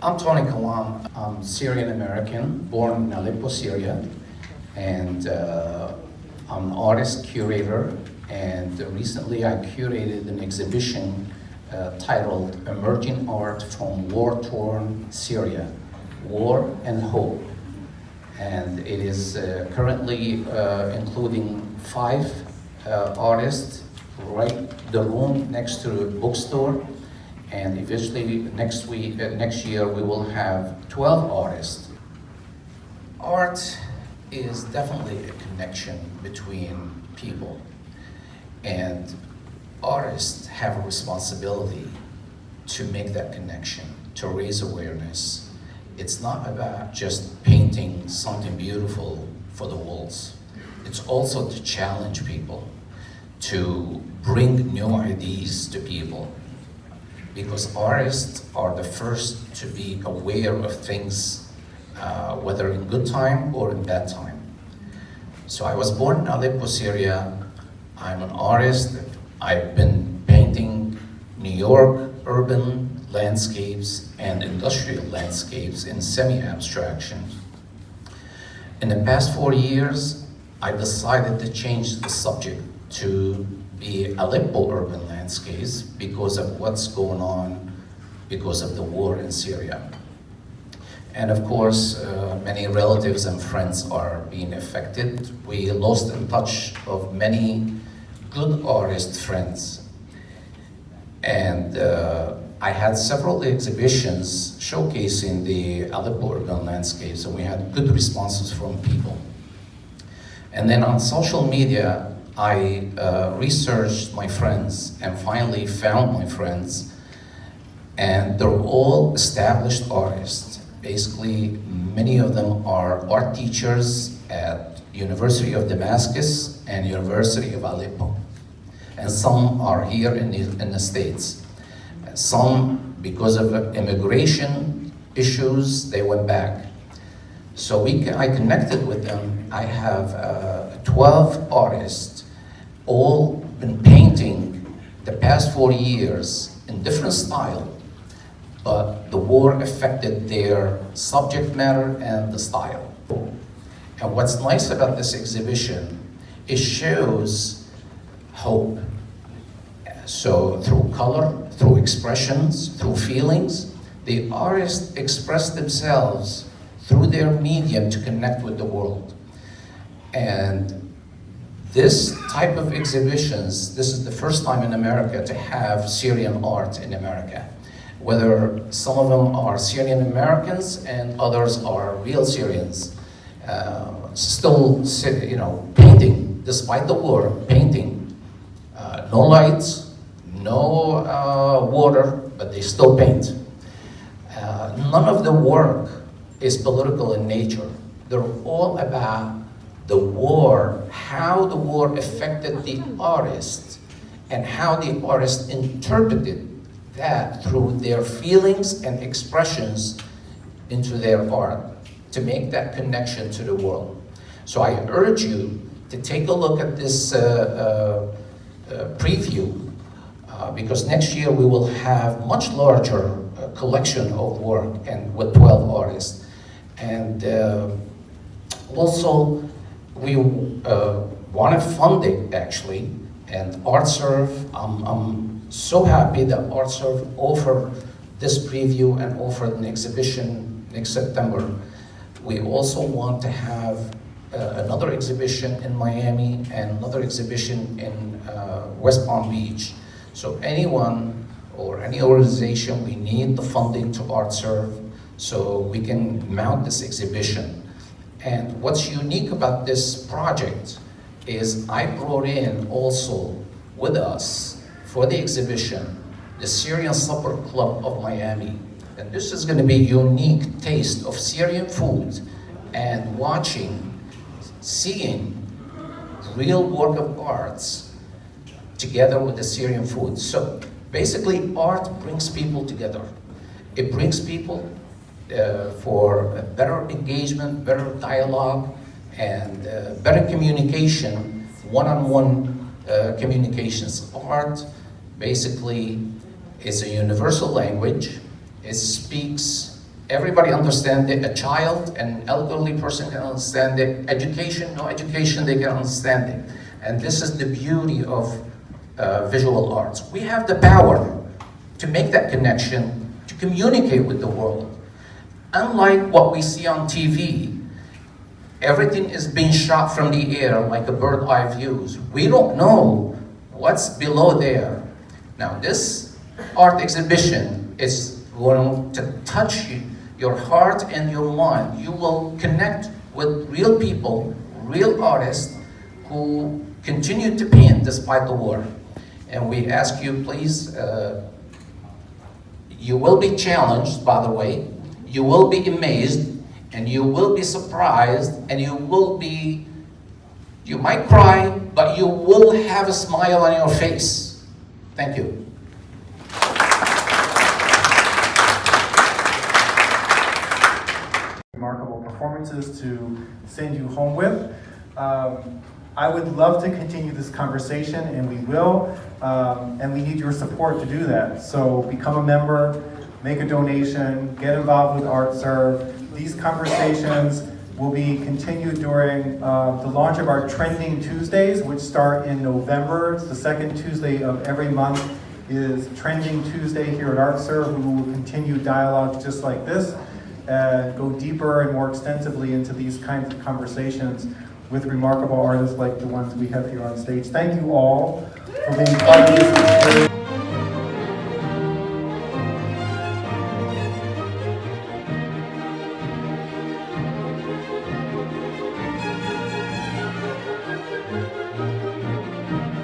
I'm Tony Kalam. I'm Syrian American, born in Aleppo, Syria, and I'm an artist curator. And recently, I curated an exhibition titled "Emerging Art from War-Torn Syria: War and Hope." And it is currently including 5 artists, right the room next to the bookstore. And eventually next year, we will have 12 artists. Art is definitely a connection between people. And artists have a responsibility to make that connection, to raise awareness. It's not about just painting something beautiful for the walls. It's also to challenge people, to bring new ideas to people. Because artists are the first to be aware of things, whether in good time or in bad time. So I was born in Aleppo, Syria. I'm an artist. I've been painting New York urban landscapes and industrial landscapes in semi-abstraction. In the past 4 years, I decided to change the subject to be Aleppo urban landscapes because of what's going on because of the war in Syria. And of course, many relatives and friends are being affected. We lost in touch of many good artist friends. And I had several exhibitions showcasing the Aleppo urban landscapes, and we had good responses from people. And then on social media, I researched my friends and finally found my friends, and they're all established artists. Basically, many of them are art teachers at University of Damascus and University of Aleppo. And some are here in the States. Some, because of immigration issues, they went back. So I connected with them. I have 12 artists, all been painting the past 40 years in different style, but the war affected their subject matter and the style. And what's nice about this exhibition, it shows hope. So through color, through expressions, through feelings, the artists express themselves through their medium to connect with the world. And this type of exhibitions, this is the first time in America to have Syrian art in America. Whether some of them are Syrian Americans and others are real Syrians. Still, painting, despite the war, painting. No lights, no water, but they still paint. None of the work is political in nature. They're all about the war, how the war affected the artist, and how the artist interpreted that through their feelings and expressions into their art to make that connection to the world. So I urge you to take a look at this preview because next year we will have much larger collection of work and with 12 artists. And also, we want to fund it actually, and ArtServe, I'm so happy that ArtServe offered this preview and offered an exhibition next September. We also want to have another exhibition in Miami and another exhibition in West Palm Beach. So anyone or any organization, we need the funding to ArtServe so we can mount this exhibition. And what's unique about this project is I brought in also with us for the exhibition the Syrian Supper Club of Miami. And this is going to be a unique taste of Syrian food and seeing real work of arts together with the Syrian food. So basically art brings people together. It brings people for a better engagement, better dialogue, and better communication, one-on-one communications. Art basically is a universal language. It speaks Everybody understands it. A child, an elderly person can understand it. Education, no education, they can understand it. And this is the beauty of visual arts. We have the power to make that connection, to communicate with the world. Unlike what we see on TV, everything is being shot from the air like a bird's eye views. We don't know what's below there. Now this art exhibition is going to touch your heart and your mind. You will connect with real people, real artists who continue to paint despite the war. And we ask you, please, you will be challenged, by the way, you will be amazed, and you will be surprised, and you might cry, but you will have a smile on your face. Thank you. Remarkable performances to send you home with. I would love to continue this conversation, and we will, and we need your support to do that. So become a member, make a donation, get involved with ArtServe. These conversations will be continued during the launch of our Trending Tuesdays, which start in November. It's the second Tuesday of every month is Trending Tuesday here at ArtServe. We will continue dialogues just like this, go deeper and more extensively into these kinds of conversations with remarkable artists like the ones we have here on stage. Thank you all for being part of this experience.